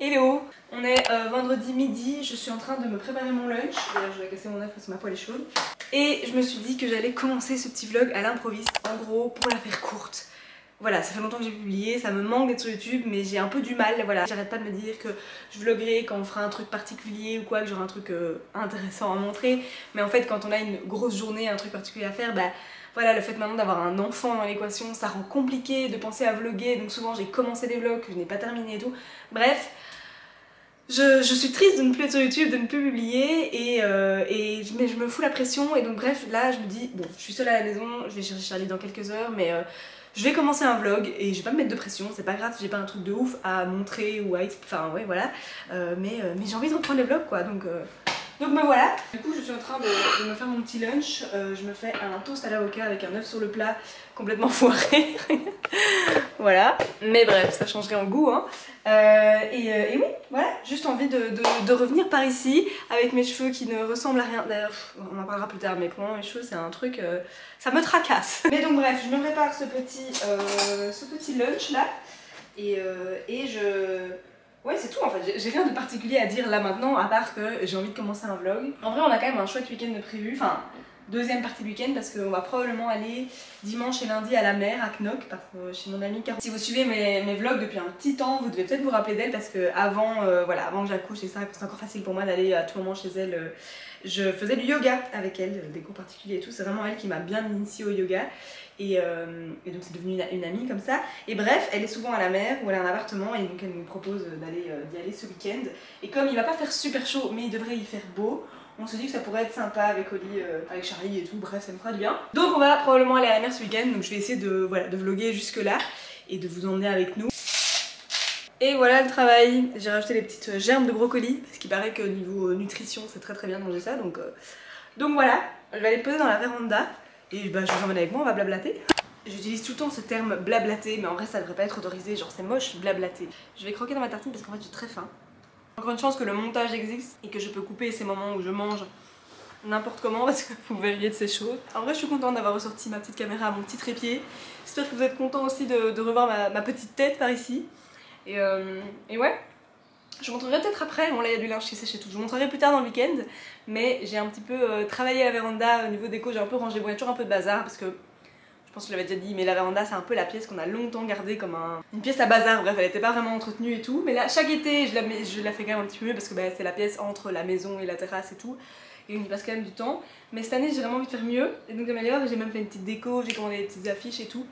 Hello, on est vendredi midi, je suis en train de me préparer mon lunch. D'ailleurs je vais casser mon œuf parce que ma poêle est chaude. Et je me suis dit que j'allais commencer ce petit vlog à l'improviste, en gros pour la faire courte. Voilà, ça fait longtemps que j'ai publié, ça me manque d'être sur YouTube mais j'ai un peu du mal, voilà. J'arrête pas de me dire que je vloguerai quand on fera un truc particulier ou quoi, que j'aurai un truc intéressant à montrer. Mais en fait quand on a une grosse journée, un truc particulier à faire, bah voilà, le fait maintenant d'avoir un enfant dans l'équation, ça rend compliqué de penser à vlogger. Donc souvent j'ai commencé des vlogs que je n'ai pas terminé et tout. Bref. Je suis triste de ne plus être sur YouTube, de ne plus publier mais je me fous la pression et donc bref là je me dis bon je suis seule à la maison, je vais chercher Charlie dans quelques heures mais je vais commencer un vlog et je vais pas me mettre de pression, c'est pas grave si j'ai pas un truc de ouf à montrer ou à enfin ouais voilà mais j'ai envie de reprendre les vlogs quoi donc me voilà. Du coup je suis en train de me faire mon petit lunch, je me fais un toast à l'avocat avec un œuf sur le plat complètement foiré. Voilà, mais bref ça changerait en goût hein. Et oui voilà, juste envie de revenir par ici avec mes cheveux qui ne ressemblent à rien. D'ailleurs on en parlera plus tard mais pour moi mes cheveux c'est un truc, ça me tracasse. Mais donc bref je me prépare ce petit lunch là et ouais c'est tout en fait, j'ai rien de particulier à dire là maintenant à part que j'ai envie de commencer un vlog. En vrai on a quand même un chouette week-end de prévu, enfin deuxième partie du week-end parce qu'on va probablement aller dimanche et lundi à la mer à Knock chez mon amie Caroline. Si vous suivez mes vlogs depuis un petit temps vous devez peut-être vous rappeler d'elle parce que avant, voilà, avant que j'accouche et ça c'est encore facile pour moi d'aller à tout moment chez elle. Je faisais du yoga avec elle, des cours particuliers et tout, c'est vraiment elle qui m'a bien initiée au yoga. Et donc c'est devenu une amie comme ça. Et bref, elle est souvent à la mer ou elle a un appartement et donc elle nous propose d'y aller ce week-end. Et comme il va pas faire super chaud mais il devrait y faire beau, on se dit que ça pourrait être sympa avec Oli, avec Charlie et tout, bref ça me fera du bien. Donc on va probablement aller à la mer ce week-end, donc je vais essayer de vlogger jusque là et de vous emmener avec nous. Et voilà le travail, j'ai rajouté les petites germes de brocoli parce qu'il paraît que niveau nutrition c'est très bien de manger ça donc voilà, je vais aller me poser dans la véranda et bah, je vous emmène avec moi, on va blablater. J'utilise tout le temps ce terme blablater mais en vrai ça devrait pas être autorisé, genre c'est moche blablater. Je vais croquer dans ma tartine parce qu'en fait j'ai très faim. Encore une chance que le montage existe et que je peux couper ces moments où je mange n'importe comment parce que vous verriez de ces choses. En vrai je suis contente d'avoir ressorti ma petite caméra, mon petit trépied. J'espère que vous êtes contents aussi de revoir ma petite tête par ici. Et ouais, je vous montrerai peut-être après, bon là il y a du linge qui sèche et tout, je vous montrerai plus tard dans le week-end. Mais j'ai un petit peu travaillé la véranda au niveau déco, j'ai un peu rangé, bon il y a toujours un peu de bazar parce que je pense que je l'avais déjà dit, mais la véranda c'est un peu la pièce qu'on a longtemps gardée comme une pièce à bazar, bref elle était pas vraiment entretenue et tout. Mais là chaque été je la fais quand même un petit peu mieux parce que bah, c'est la pièce entre la maison et la terrasse et tout. Et on y passe quand même du temps. Mais cette année j'ai vraiment envie de faire mieux et donc j'améliore, j'ai même fait une petite déco, j'ai commandé des petites affiches et tout.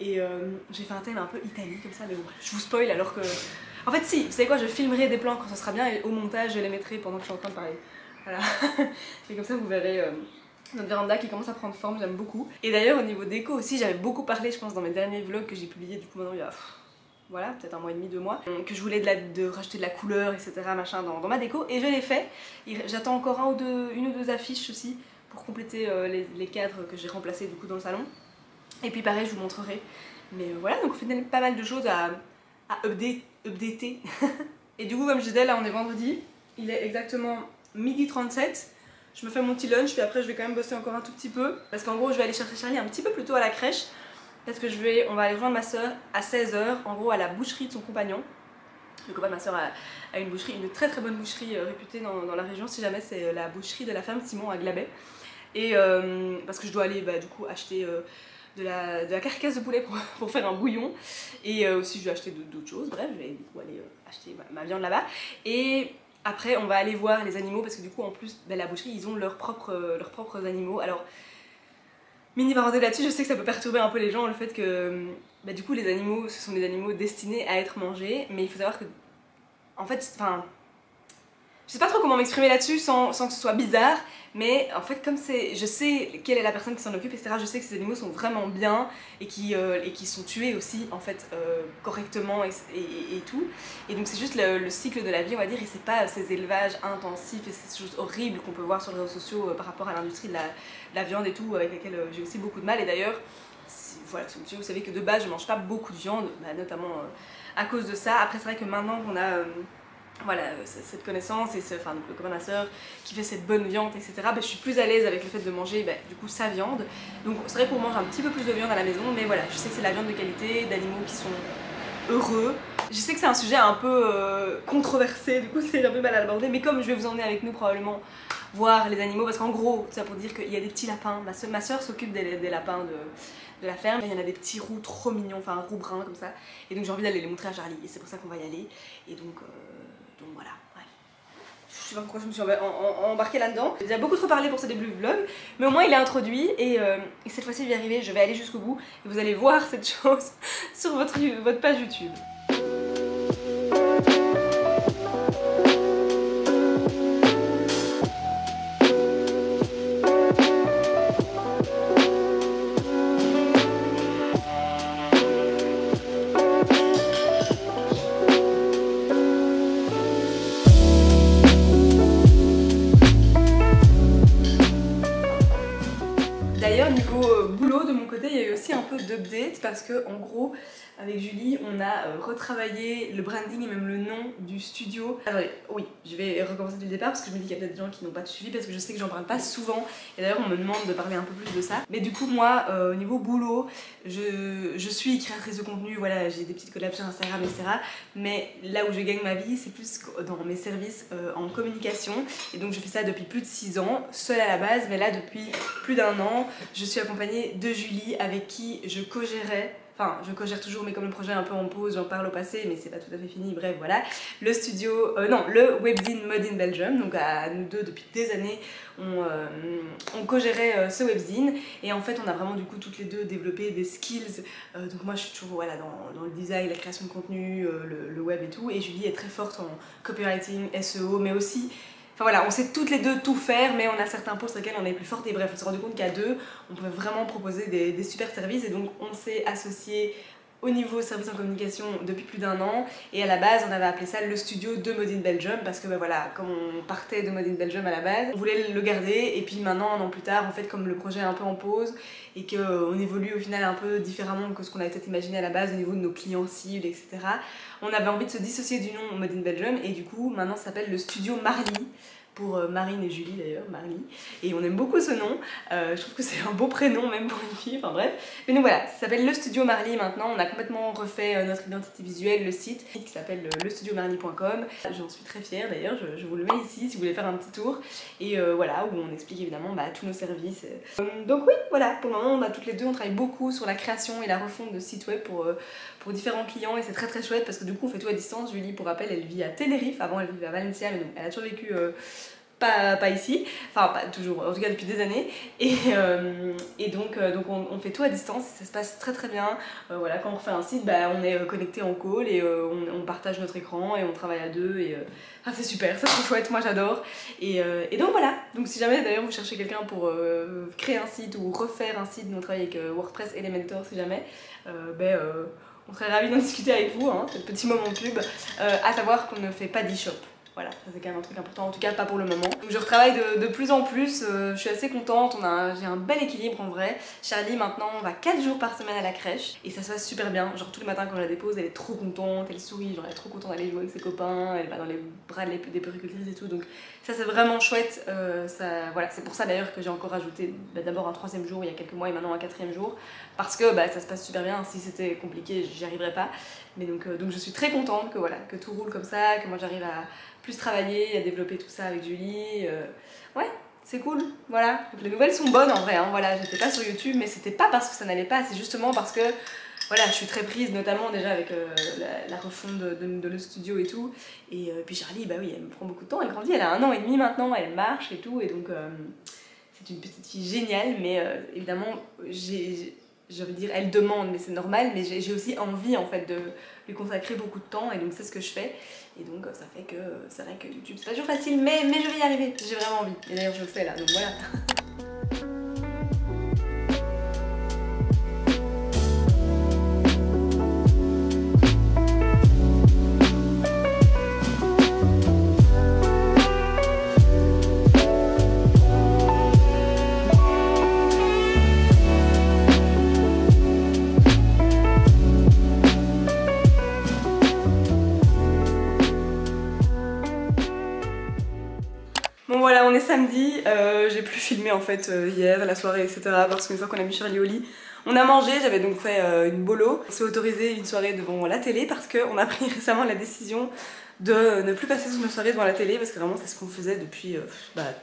Et j'ai fait un thème un peu Italie comme ça, mais bon je vous spoil alors que... En fait si, vous savez quoi, je filmerai des plans quand ça sera bien et au montage je les mettrai pendant que je suis en train de parler. Voilà. Et comme ça vous verrez... notre véranda qui commence à prendre forme, j'aime beaucoup. Et d'ailleurs au niveau déco aussi, j'avais beaucoup parlé je pense dans mes derniers vlogs que j'ai publiés du coup maintenant il y a voilà peut-être un mois et demi, 2 mois, que je voulais rajouter de la couleur etc machin dans ma déco et je l'ai fait. J'attends encore une ou deux affiches aussi pour compléter les cadres que j'ai remplacés du coup dans le salon. Et puis pareil je vous montrerai. Mais voilà donc on fait pas mal de choses à updater. Et du coup comme je disais là on est vendredi, il est exactement 12h37. Je me fais mon petit lunch puis après je vais quand même bosser encore un tout petit peu parce qu'en gros je vais aller chercher Charlie un petit peu plus tôt à la crèche parce que on va aller rejoindre ma soeur à 16h en gros à la boucherie de son compagnon. Le copain de ma soeur a une boucherie, une très bonne boucherie réputée dans la région, si jamais c'est la boucherie de la ferme Simon à Glabet. Et parce que je dois aller bah, du coup acheter de la carcasse de poulet pour faire un bouillon et aussi je vais acheter d'autres choses, bref je vais du coup aller acheter ma viande là-bas. Et après on va aller voir les animaux parce que du coup en plus bah, la boucherie ils ont leurs propres animaux. Alors mini parenthèse là-dessus, je sais que ça peut perturber un peu les gens le fait que bah, du coup les animaux ce sont des animaux destinés à être mangés, mais il faut savoir que en fait, enfin je sais pas trop comment m'exprimer là-dessus sans que ce soit bizarre, mais en fait comme je sais quelle est la personne qui s'en occupe etc, je sais que ces animaux sont vraiment bien et qui sont tués aussi en fait correctement et tout. Et donc c'est juste le cycle de la vie on va dire et c'est pas ces élevages intensifs et ces choses horribles qu'on peut voir sur les réseaux sociaux par rapport à l'industrie de la viande et tout avec laquelle j'ai aussi beaucoup de mal. Et d'ailleurs, voilà, vous savez que de base je mange pas beaucoup de viande, bah, notamment à cause de ça. Après c'est vrai que maintenant qu'on a... voilà, cette connaissance et enfin, donc, le copain de ma soeur qui fait cette bonne viande etc, bah, je suis plus à l'aise avec le fait de manger bah, du coup sa viande. Donc c'est vrai qu'on mange un petit peu plus de viande à la maison mais voilà, je sais que c'est la viande de qualité, d'animaux qui sont heureux Je sais que c'est un sujet un peu controversé, du coup c'est un peu mal à l'aborder, mais comme je vais vous emmener avec nous probablement voir les animaux, parce qu'en gros, c'est pour dire qu'il y a des petits lapins, ma soeur s'occupe des lapins de la ferme, il y en a des petits roux trop mignons, enfin roux brun comme ça, et donc j'ai envie d'aller les montrer à Charlie, et c'est pour ça qu'on va y aller, et donc voilà, bref. Je sais pas pourquoi je me suis embarquée là-dedans. J'ai déjà beaucoup trop parlé pour ce début de vlog, mais au moins il est introduit, et cette fois-ci je vais y arriver, je vais aller jusqu'au bout, et vous allez voir cette chose sur votre page YouTube. D'ailleurs niveau boulot de mon côté il y a eu aussi un peu d'update parce que en gros avec Julie on a retravaillé le branding et même le nom du studio. Attendez, oui je vais recommencer dès le départ parce que je me dis qu'il y a peut-être des gens qui n'ont pas suivi parce que je sais que j'en parle pas souvent et d'ailleurs on me demande de parler un peu plus de ça. Mais du coup moi au niveau boulot je suis créatrice de contenu, voilà j'ai des petites collabs sur Instagram etc. Mais là où je gagne ma vie c'est plus dans mes services en communication et donc je fais ça depuis plus de 6 ans, seule à la base mais là depuis plus d'1 an. Je suis accompagnée de Julie avec qui je co-gérais, enfin je co-gère toujours mais comme le projet est un peu en pause, j'en parle au passé mais c'est pas tout à fait fini, bref voilà. Le studio, le webzine Mode in Belgium, donc à nous deux depuis des années on co-gérait ce webzine et en fait on a vraiment du coup toutes les deux développé des skills, donc moi je suis toujours voilà, dans le design, la création de contenu, le web et tout et Julie est très forte en copywriting, SEO mais aussi enfin voilà, on sait toutes les deux tout faire, mais on a certains points sur lesquels on est plus forte et bref, on s'est rendu compte qu'à deux, on pouvait vraiment proposer des super services et donc on s'est associés au niveau service en communication depuis plus d'1 an et à la base on avait appelé ça le studio de Mode in Belgium parce que ben voilà, comme on partait de Mode in Belgium à la base, on voulait le garder et puis maintenant 1 an plus tard, en fait comme le projet est un peu en pause et qu'on évolue au final un peu différemment que ce qu'on avait peut-être imaginé à la base au niveau de nos clients cibles etc. On avait envie de se dissocier du nom Mode in Belgium et du coup maintenant ça s'appelle le studio Marly pour Marine et Julie d'ailleurs, Marly, et on aime beaucoup ce nom, je trouve que c'est un beau prénom même pour une fille, enfin bref. Mais donc voilà, ça s'appelle le studio Marly maintenant, on a complètement refait notre identité visuelle, le site qui s'appelle lestudiomarly.com. J'en suis très fière d'ailleurs, je vous le mets ici si vous voulez faire un petit tour, et voilà, où on explique évidemment tous nos services. Donc oui, voilà, pour le moment on a toutes les deux, on travaille beaucoup sur la création et la refonte de sites web pour différents clients et c'est très très chouette parce que du coup on fait tout à distance. Julie pour rappel elle vit à Tenerife, avant elle vivait à Valencia mais donc elle a toujours vécu pas ici, enfin pas toujours, en tout cas depuis des années et donc on fait tout à distance, ça se passe très très bien, voilà quand on refait un site on est connecté en call et on partage notre écran et on travaille à deux et enfin, c'est super, c'est trop chouette, moi j'adore et donc voilà, donc si jamais d'ailleurs vous cherchez quelqu'un pour créer un site ou refaire un site, nous on travaille avec WordPress Elementor si jamais, on serait ravis d'en discuter avec vous, hein, c'est le petit moment pub, à savoir qu'on ne fait pas d'e-shop. Voilà, ça c'est quand même un truc important, en tout cas pas pour le moment. Donc je retravaille de plus en plus, je suis assez contente, j'ai un bel équilibre en vrai. Charlie maintenant va 4 jours par semaine à la crèche et ça se passe super bien. Genre tous les matins quand je la dépose, elle est trop contente, elle sourit, genre elle est trop contente d'aller jouer avec ses copains, elle va dans les bras des puéricultrices et tout, donc ça c'est vraiment chouette. Voilà, c'est pour ça d'ailleurs que j'ai encore ajouté d'abord un 3e jour il y a quelques mois et maintenant un 4e jour, parce que ça se passe super bien. Si c'était compliqué j'y arriverais pas, mais donc je suis très contente que, voilà, que tout roule comme ça, que moi j'arrive à plus travailler, à développer tout ça avec Julie, ouais c'est cool, voilà. Donc les nouvelles sont bonnes en vrai, hein. Voilà, j'étais pas sur YouTube mais c'était pas parce que ça n'allait pas, c'est justement parce que voilà, je suis très prise notamment déjà avec la refonte de le studio et tout, et puis Charlie oui elle me prend beaucoup de temps, elle grandit, elle a 1 an et demi maintenant, elle marche et tout, et donc c'est une petite fille géniale, mais évidemment je veux dire, elle demande, mais c'est normal, mais j'ai aussi envie en fait de lui consacrer beaucoup de temps et donc c'est ce que je fais. Et donc ça fait que c'est vrai que YouTube c'est pas toujours facile, mais je vais y arriver, j'ai vraiment envie. Et d'ailleurs je le fais là, donc voilà. Bon voilà, on est samedi, j'ai plus filmé en fait hier, la soirée etc. parce qu'une fois qu'on a mis Charlie au lit, On a mangé, j'avais donc fait une bolo. On s'est autorisé une soirée devant la télé parce qu'on a pris récemment la décision de ne plus passer toute nos soirées devant la télé parce que vraiment c'est ce qu'on faisait depuis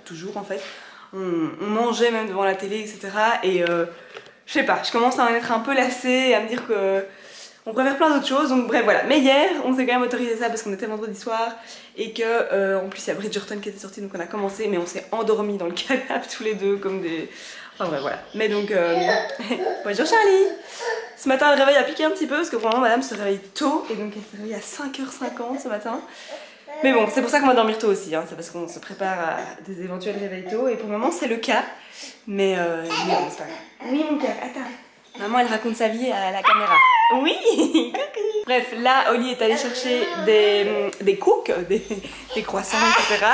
toujours en fait. On mangeait même devant la télé, etc. Et je sais pas, je commence à en être un peu lassée et à me dire que on préfère plein d'autres choses, donc bref voilà. Mais hier, on s'est quand même autorisé ça parce qu'on était vendredi soir et que en plus il y a Bridgerton qui était sorti, donc on a commencé, mais on s'est endormis dans le canapé tous les deux comme des... Enfin bref voilà. Mais donc... Bonjour Charlie. Ce matin le réveil a piqué un petit peu parce que vraiment madame se réveille tôt et donc elle s'est réveillée à 5h50 ce matin. Mais bon, c'est pour ça qu'on va dormir tôt aussi, hein. C'est parce qu'on se prépare à des éventuels réveils tôt et pour le moment c'est le cas. Mais bon, c'est pas grave. Oui mon cœur, attends. Maman elle raconte sa vie à la caméra. Oui. Bref, là Oli est allé chercher des cookies, des croissants, etc.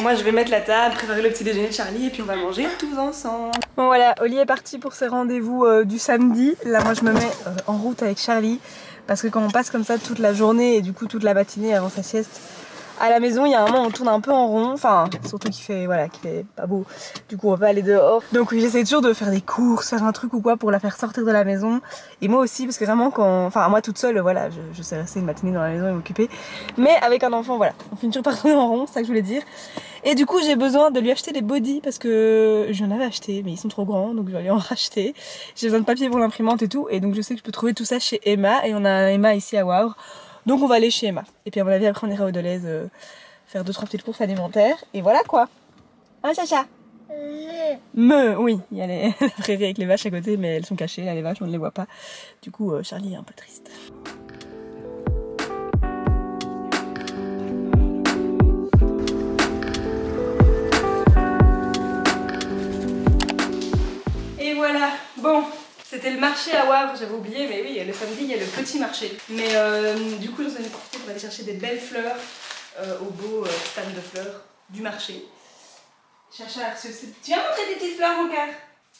Moi je vais mettre la table, préparer le petit déjeuner de Charlie et puis on va manger tous ensemble. Bon voilà, Oli est parti pour ses rendez-vous du samedi. Là moi je me mets en route avec Charlie parce que quand on passe comme ça toute la journée et du coup toute la matinée avant sa sieste à la maison, il y a un moment où on tourne un peu en rond, enfin surtout qu'il fait, voilà, qu'il fait pas beau, du coup on va pas aller dehors. Donc oui, j'essaie toujours de faire des courses, faire un truc ou quoi pour la faire sortir de la maison. Et moi aussi, parce que vraiment quand, enfin moi toute seule, voilà, je sais rester une matinée dans la maison et m'occuper. Mais avec un enfant, voilà, on finit toujours par tourner en rond, c'est ça que je voulais dire. Et du coup j'ai besoin de lui acheter des bodys parce que j'en avais acheté, mais ils sont trop grands, donc je vais lui en racheter. J'ai besoin de papier pour l'imprimante et tout, et donc je sais que je peux trouver tout ça chez Emma, et on a Emma ici à Wavre. Donc on va aller chez Emma. Et puis à mon avis après on ira au Deleuze faire 2-3 petites courses alimentaires. Et voilà quoi. Hein Chacha? Oui, il y a la prairie avec les vaches à côté, mais elles sont cachées là les vaches, on ne les voit pas. Du coup Charlie est un peu triste. Et voilà, bon. C'était le marché à Wavre, j'avais oublié, mais oui, le samedi il y a le petit marché. Mais du coup j'en ai profité pour aller chercher des belles fleurs au beau stand de fleurs du marché. Chacha a reçu aussi... Tu viens montrer tes petites fleurs mon cœur?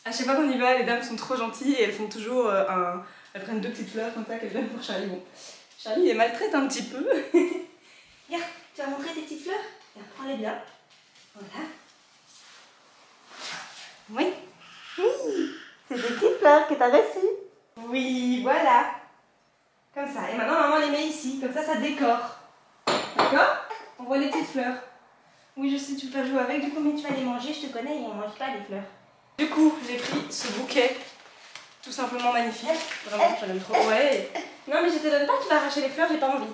À chaque fois qu'on y va, les dames sont trop gentilles et elles font toujours elles prennent 2 petites fleurs comme ça qu'elles donnent pour Charlie. Bon, Charlie les maltraite un petit peu. Regarde, tu vas montrer tes petites fleurs? Regarde, prends-les bien. Voilà. Oui. Oui. C'est des petites fleurs que t'as reçues. Oui, voilà. Comme ça. Et maintenant, maman les met ici. Comme ça décore. D'accord? On voit les petites fleurs. Oui, je sais, tu peux pas jouer avec. Du coup, mais tu vas les manger. Je te connais, on mange pas les fleurs. Du coup, j'ai pris ce bouquet. Tout simplement magnifique. Vraiment, je l'aime trop. Ouais. Non, mais je te donne pas, tu vas arracher les fleurs, j'ai pas envie.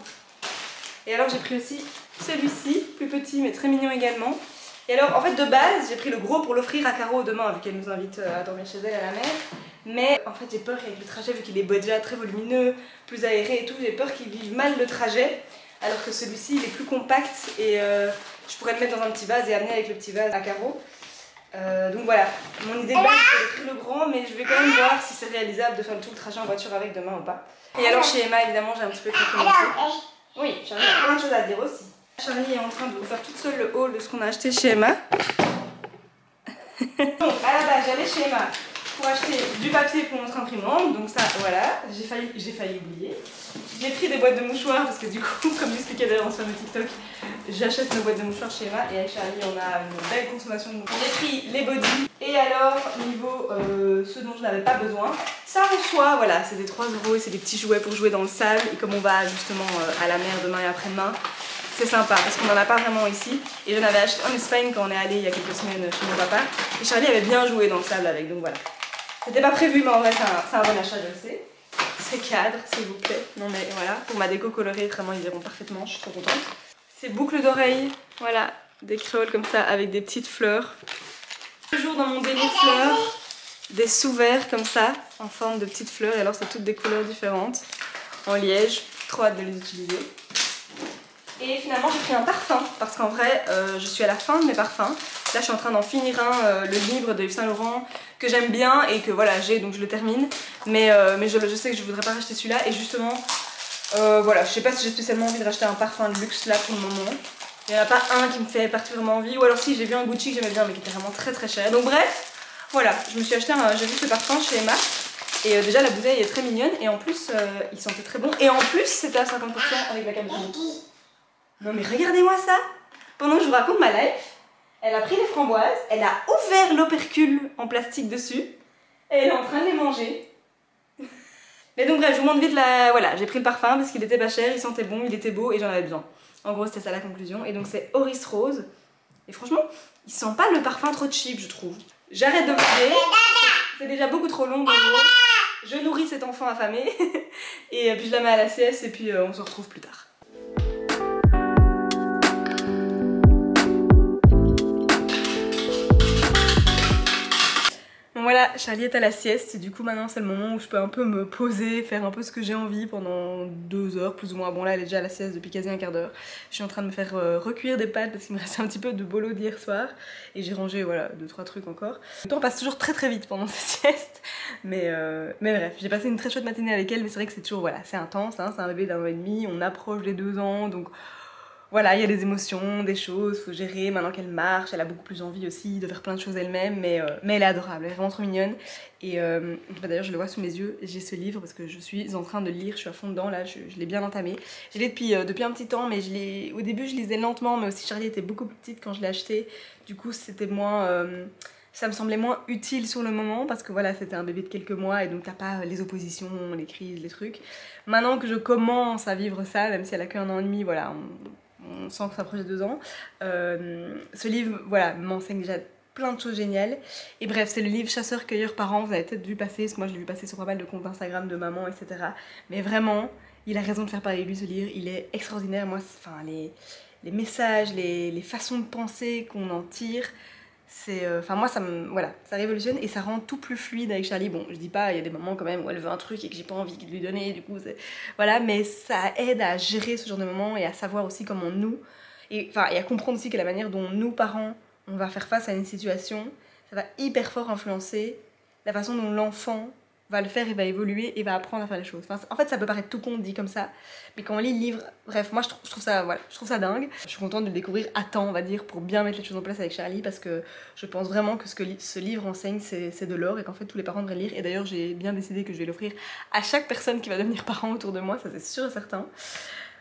Et alors, j'ai pris aussi celui-ci. Plus petit, mais très mignon également. Et alors, en fait, de base, j'ai pris le gros pour l'offrir à Caro demain, vu qu'elle nous invite à dormir chez elle à la mer. Mais en fait, j'ai peur qu'avec le trajet, vu qu'il est déjà très volumineux, plus aéré et tout, j'ai peur qu'il vive mal le trajet. Alors que celui-ci, il est plus compact et je pourrais le mettre dans un petit vase et amener avec le petit vase à Caro. Donc voilà, mon idée de base, c'est d'offrir le grand, mais je vais quand même voir si c'est réalisable de faire tout le trajet en voiture avec demain ou pas. Et alors, chez Emma, évidemment, j'ai un petit peu commencé. Oui, Charlie a plein de choses à dire aussi. Charlie est en train de vous faire toute seule le haul de ce qu'on a acheté chez Emma. Donc à la base j'allais chez Emma pour acheter du papier pour notre imprimante, donc ça voilà, j'ai failli oublier. J'ai pris des boîtes de mouchoirs parce que du coup, comme j'expliquais d'ailleurs sur le TikTok, j'achète nos boîtes de mouchoirs chez Emma et avec Charlie on a une belle consommation de mouchoirs. J'ai pris les bodys et alors niveau ceux dont je n'avais pas besoin, ça en soi voilà, c'est des 3 € et c'est des petits jouets pour jouer dans le sable et comme on va justement à la mer demain et après-demain, c'est sympa parce qu'on n'en a pas vraiment ici et j'en avais acheté en Espagne quand on est allé il y a quelques semaines chez mon papa et Charlie avait bien joué dans le sable avec, donc voilà. C'était pas prévu mais en vrai c'est un bon achat, je le sais. Ces cadres s'il vous plaît, non mais voilà, pour ma déco colorée vraiment ils iront parfaitement, je suis trop contente. Ces boucles d'oreilles, voilà, des créoles comme ça avec des petites fleurs. Toujours dans mon délire fleurs, des sous-verts comme ça en forme de petites fleurs et alors c'est toutes des couleurs différentes en liège, trop hâte de les utiliser. Et finalement j'ai pris un parfum parce qu'en vrai je suis à la fin de mes parfums. Là je suis en train d'en finir un, le livre de Yves Saint Laurent que j'aime bien et que voilà j'ai donc je le termine. Mais je sais que je voudrais pas racheter celui-là et justement voilà, je sais pas si j'ai spécialement envie de racheter un parfum de luxe là pour le moment. Il n'y en a pas un qui me fait particulièrement envie ou alors si j'ai vu un Gucci que j'aimais bien mais qui était vraiment très cher. Donc bref, voilà, je me suis acheté j'ai vu ce parfum chez Emma. Et déjà la bouteille est très mignonne et en plus il sentait très bon et en plus c'était à 50% avec la capsule. Non mais regardez-moi ça. Pendant que je vous raconte ma life, elle a pris les framboises, elle a ouvert l'opercule en plastique dessus et elle est en train de les manger. Mais donc bref, je vous montre vite la... Voilà, j'ai pris le parfum parce qu'il était pas cher, il sentait bon, il était beau et j'en avais besoin. En gros, c'était ça la conclusion. Et donc c'est Oris Rose. Et franchement, il sent pas le parfum trop cheap, je trouve. J'arrête de bouger. C'est déjà beaucoup trop long. Je nourris cet enfant affamé. Et puis je la mets à la sieste et puis on se retrouve plus tard. Bon voilà, Charlie est à la sieste et du coup maintenant c'est le moment où je peux un peu me poser, faire un peu ce que j'ai envie pendant 2 heures plus ou moins. Bon là elle est déjà à la sieste depuis quasi un quart d'heure. Je suis en train de me faire recuire des pâtes parce qu'il me restait un petit peu de bolo d'hier soir. Et j'ai rangé voilà 2-3 trucs encore. Le temps passe toujours très très vite pendant cette sieste. Mais bref, j'ai passé une très chouette matinée avec elle, mais c'est vrai que c'est toujours, voilà, c'est intense, hein, c'est un bébé d'1 an et demi, on approche des 2 ans, donc voilà, il y a des émotions, des choses, faut gérer, maintenant qu'elle marche, elle a beaucoup plus envie aussi de faire plein de choses elle-même, mais elle est adorable, elle est vraiment trop mignonne. Et d'ailleurs je le vois sous mes yeux, j'ai ce livre parce que je suis en train de le lire, je suis à fond dedans, là je l'ai bien entamé. Je l'ai depuis un petit temps, mais au début je lisais lentement, mais aussi Charlie était beaucoup plus petite quand je l'ai acheté, du coup c'était moins... ça me semblait moins utile sur le moment parce que voilà, c'était un bébé de quelques mois et donc t'as pas les oppositions, les crises, les trucs. Maintenant que je commence à vivre ça, même si elle a qu'un an et demi, voilà, on sent que ça approche des 2 ans. Ce livre, voilà, m'enseigne déjà plein de choses géniales. Et bref, c'est le livre Chasseur-cueilleur parents, vous avez peut-être vu passer, parce que moi je l'ai vu passer sur pas mal de comptes Instagram de maman, etc. Mais vraiment, il a raison de faire parler de lui ce livre, il est extraordinaire. Moi, enfin, les messages, les façons de penser qu'on en tire, c'est enfin moi ça me voilà, ça révolutionne et ça rend tout plus fluide avec Charlie. Bon, je dis pas, il y a des moments quand même où elle veut un truc et que j'ai pas envie de lui donner, du coup voilà, mais ça aide à gérer ce genre de moments et à savoir aussi comment nous et à comprendre aussi que la manière dont nous parents on va faire face à une situation, ça va hyper fort influencer la façon dont l'enfant va le faire et va évoluer et va apprendre à faire les choses. Enfin, en fait ça peut paraître tout con dit comme ça, mais quand on lit le livre, bref, moi je trouve ça, voilà, je trouve ça dingue. Je suis contente de le découvrir à temps, on va dire, pour bien mettre les choses en place avec Charlie, parce que je pense vraiment que ce livre enseigne c'est de l'or et qu'en fait tous les parents devraient lire. Et d'ailleurs j'ai bien décidé que je vais l'offrir à chaque personne qui va devenir parent autour de moi, ça c'est sûr et certain.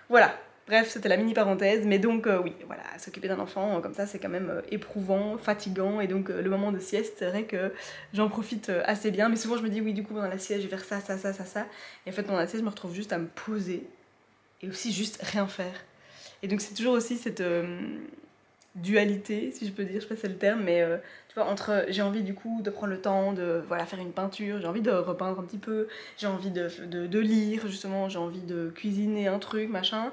Voilà. Bref, c'était la mini parenthèse, mais donc oui, voilà, s'occuper d'un enfant comme ça c'est quand même éprouvant, fatigant, et donc le moment de sieste, c'est vrai que j'en profite assez bien, mais souvent je me dis oui du coup pendant la sieste je vais faire ça, ça, ça, ça, ça, et en fait pendant la sieste je me retrouve juste à me poser, et aussi juste rien faire. Et donc c'est toujours aussi cette dualité, si je peux dire, je sais pas si c'est le terme, mais tu vois, entre j'ai envie du coup de prendre le temps de voilà, faire une peinture, j'ai envie de repeindre un petit peu, j'ai envie de lire justement, j'ai envie de cuisiner un truc, machin,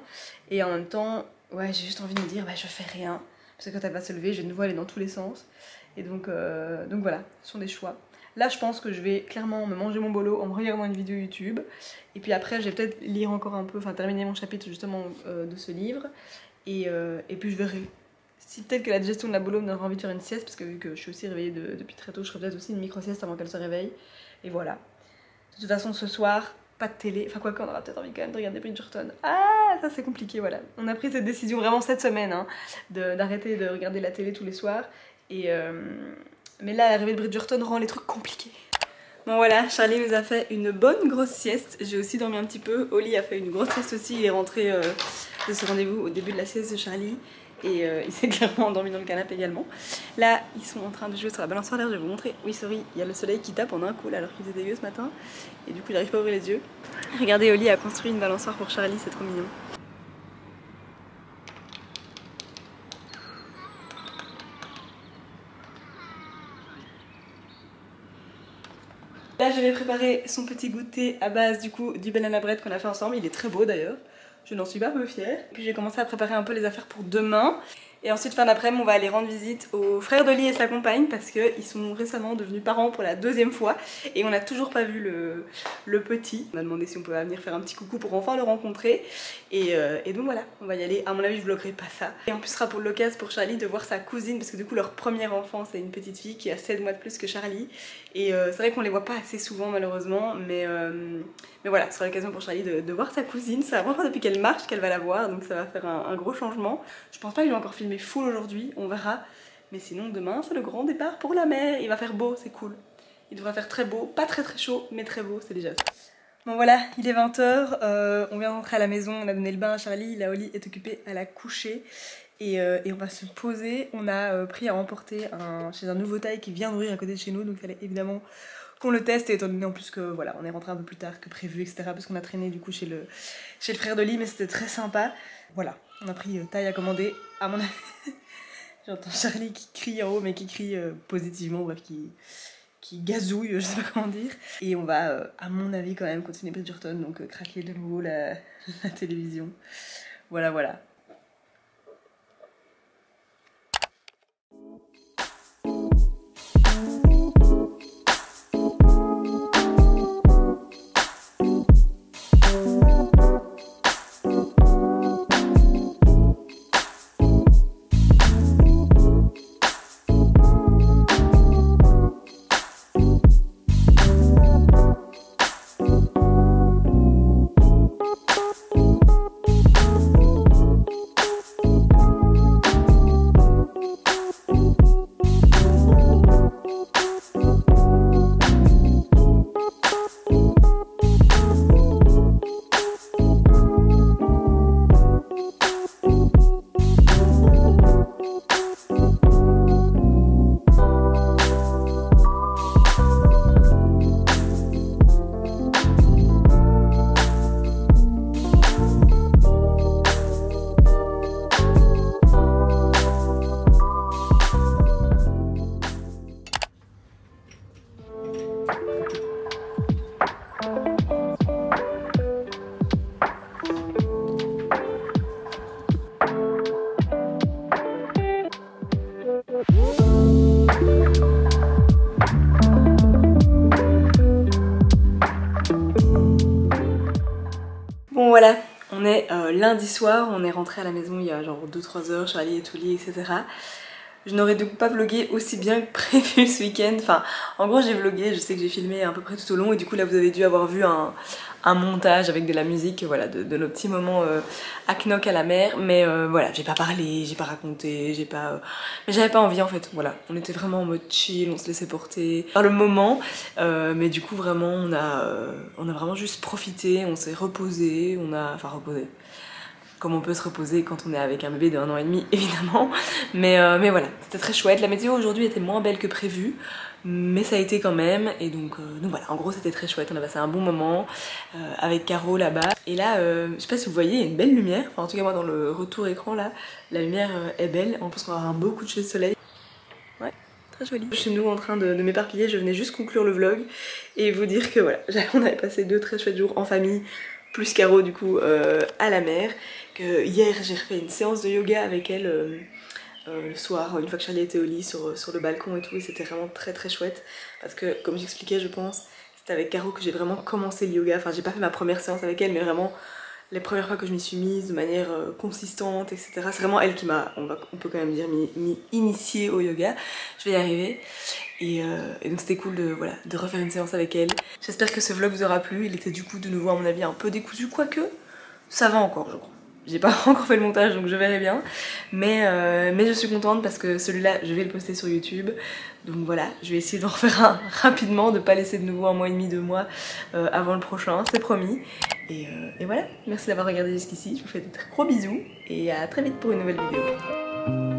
et en même temps, ouais, j'ai juste envie de me dire, bah je fais rien, parce que quand elle va se lever, je vais de nouveau aller dans tous les sens, et donc voilà, ce sont des choix. Là, je pense que je vais clairement me manger mon bolo en me regardant une vidéo YouTube, et puis après, je vais peut-être lire encore un peu, enfin terminer mon chapitre justement de ce livre, et puis je verrai. Si peut-être que la digestion de la bolo me donnera envie de faire une sieste, parce que vu que je suis aussi réveillée depuis très tôt, je ferai peut-être aussi une micro-sieste avant qu'elle se réveille. Et voilà. De toute façon, ce soir, pas de télé. Enfin, quoi qu'on aura peut-être envie quand même de regarder Bridgerton. Ah, ça c'est compliqué, voilà. On a pris cette décision vraiment cette semaine, hein, d'arrêter de regarder la télé tous les soirs. Et mais là, l'arrivée de Bridgerton rend les trucs compliqués. Bon voilà, Charlie nous a fait une bonne grosse sieste. J'ai aussi dormi un petit peu. Oli a fait une grosse sieste aussi. Il est rentré de ce rendez-vous au début de la sieste de Charlie. Et il s'est clairement endormi dans le canapé également. Là, ils sont en train de jouer sur la balançoire. D'ailleurs, je vais vous montrer. Oui, sorry, il y a le soleil qui tape en un coup là, alors qu'il faisait dégueu ce matin. Et du coup, j'arrive pas à ouvrir les yeux. Regardez, Oli a construit une balançoire pour Charlie, c'est trop mignon. Là, je vais préparer son petit goûter à base du coup du banana bread qu'on a fait ensemble. Il est très beau d'ailleurs. Je n'en suis pas peu fière. Puis j'ai commencé à préparer un peu les affaires pour demain. Et ensuite, fin d'après-midi, on va aller rendre visite aux frères d'Oli et sa compagne parce qu'ils sont récemment devenus parents pour la 2e fois. Et on n'a toujours pas vu le petit. On m'a demandé si on pouvait venir faire un petit coucou pour enfin le rencontrer. Et donc voilà, on va y aller. À mon avis, je vloggerai pas ça. Et en plus, ce sera pour l'occasion pour Charlie de voir sa cousine parce que du coup, leur premier enfant, c'est une petite fille qui a 7 mois de plus que Charlie. Et c'est vrai qu'on les voit pas assez souvent malheureusement, mais voilà, ce sera l'occasion pour Charlie de voir sa cousine. C'est la première fois depuis qu'elle marche qu'elle va la voir, donc ça va faire un gros changement. Je pense pas que je vais encore filmer full aujourd'hui, on verra. Mais sinon demain c'est le grand départ pour la mer. Il va faire beau, c'est cool. Il devrait faire très beau, pas très très chaud, mais très beau, c'est déjà ça. Bon voilà, il est 20 h, on vient d'entrer à la maison, on a donné le bain à Charlie, la Oli est occupée à la coucher. Et on va se poser. On a pris à emporter chez un nouveau taille qui vient d'ouvrir à côté de chez nous, donc il fallait évidemment qu'on le teste, et étant donné en plus que voilà, on est rentré un peu plus tard que prévu, etc. parce qu'on a traîné du coup chez le frère de Lee, mais c'était très sympa. Voilà, on a pris taille à commander, à mon avis. J'entends Charlie qui crie en haut, mais qui crie positivement, bref, qui gazouille, je sais pas comment dire. Et on va, à mon avis, quand même continuer Bridgerton, donc craquer de nouveau la télévision. Voilà, voilà. Bon voilà, on est lundi soir, on est rentré à la maison il y a genre 2-3 heures, Charlie est au lit, etc. Je n'aurais donc pas vlogué aussi bien que prévu ce week-end. Enfin, en gros j'ai vlogué, je sais que j'ai filmé à peu près tout au long et du coup là vous avez dû avoir vu un montage avec de la musique, voilà, de nos petits moments à Knock à la mer. Mais voilà, j'ai pas parlé, j'ai pas raconté, mais j'avais pas envie en fait, voilà. On était vraiment en mode chill, on se laissait porter par le moment. Mais du coup vraiment on a vraiment juste profité, on s'est reposé, enfin reposé. Comme on peut se reposer quand on est avec un bébé de 1 an et demi évidemment, mais voilà, c'était très chouette. La météo aujourd'hui était moins belle que prévu, mais ça a été quand même, et donc voilà, en gros c'était très chouette, on a passé un bon moment avec Caro là-bas. Et là, je sais pas si vous voyez, il y a une belle lumière, enfin en tout cas moi dans le retour écran là, la lumière est belle, en plus on va avoir un beau coup de soleil. Ouais, très joli. Chez nous en train de m'éparpiller, je venais juste conclure le vlog et vous dire que voilà, on avait passé 2 très chouettes jours en famille, plus Caro du coup à la mer. Que hier j'ai refait une séance de yoga avec elle le soir, une fois que Charlie était au lit sur le balcon et tout, et c'était vraiment très très chouette parce que comme j'expliquais je pense, c'était avec Caro que j'ai vraiment commencé le yoga. Enfin j'ai pas fait ma première séance avec elle, mais vraiment les premières fois que je m'y suis mise de manière consistante, etc. C'est vraiment elle qui m'a, on peut quand même dire, m'y initiée au yoga. Je vais y arriver. Et donc c'était cool voilà, de refaire une séance avec elle. J'espère que ce vlog vous aura plu. Il était du coup de nouveau à mon avis un peu décousu, quoique ça va encore je crois. J'ai pas encore fait le montage donc je verrai bien. Mais je suis contente parce que celui-là je vais le poster sur YouTube. Donc voilà, je vais essayer d'en refaire un rapidement, de pas laisser de nouveau 1 mois et demi, 2 mois avant le prochain, c'est promis. Et voilà, merci d'avoir regardé jusqu'ici, je vous fais de très gros bisous et à très vite pour une nouvelle vidéo.